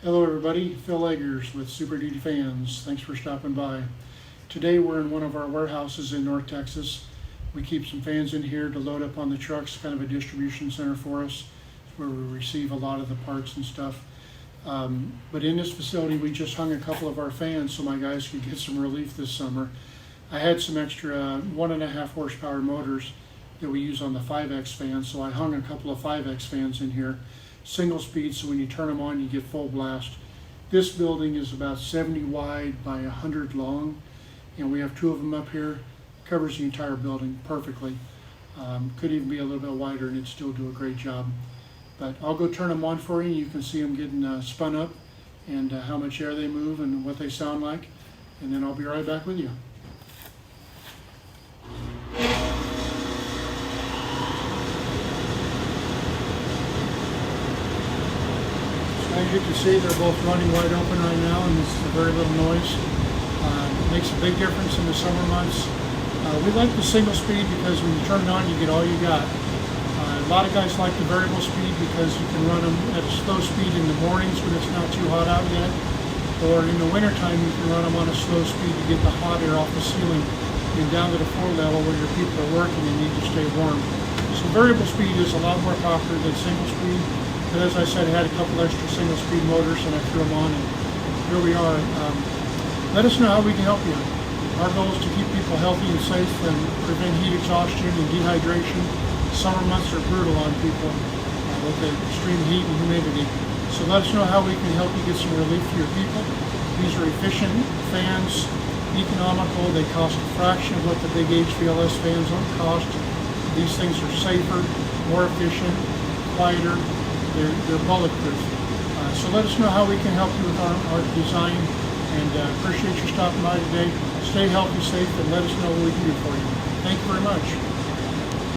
Hello everybody, Phil Eggers with Super Duty Fans. Thanks for stopping by. Today we're in one of our warehouses in North Texas. We keep some fans in here to load up on the trucks, kind of a distribution center for us where we receive a lot of the parts and stuff. But in this facility we just hung a couple of our fans so my guys could get some relief this summer. I had some extra 1.5 horsepower motors that we use on the 5X fans, so I hung a couple of 5X fans in here. Single speed, so when you turn them on you get full blast. This building is about 70 wide by 100 long, and we have two of them up here. Covers the entire building perfectly. Could even be a little bit wider and it'd still do a great job. But I'll go turn them on for you. You can see them getting spun up and how much air they move and what they sound like, and then I'll be right back with you. As you can see, they're both running wide open right now, and this is a very little noise. It makes a big difference in the summer months. We like the single speed because when you turn it on, you get all you got. A lot of guys like the variable speed because you can run them at a slow speed in the mornings when it's not too hot out yet, or in the wintertime you can run them on a slow speed to get the hot air off the ceiling and down to the floor level where your people are working and need to stay warm. So variable speed is a lot more popular than single speed. But as I said, I had a couple extra single speed motors and I threw them on, and here we are. Let us know how we can help you. Our goal is to keep people healthy and safe and prevent heat exhaustion and dehydration. Summer months are brutal on people with the extreme heat and humidity. So let us know how we can help you get some relief for your people. These are efficient fans, economical. They cost a fraction of what the big HVLS fans cost. These things are safer, more efficient, quieter. They're bulletproof. So let us know how we can help you with our design, and appreciate you stopping by today. Stay healthy, safe, and let us know what we can do for you. Thank you very much.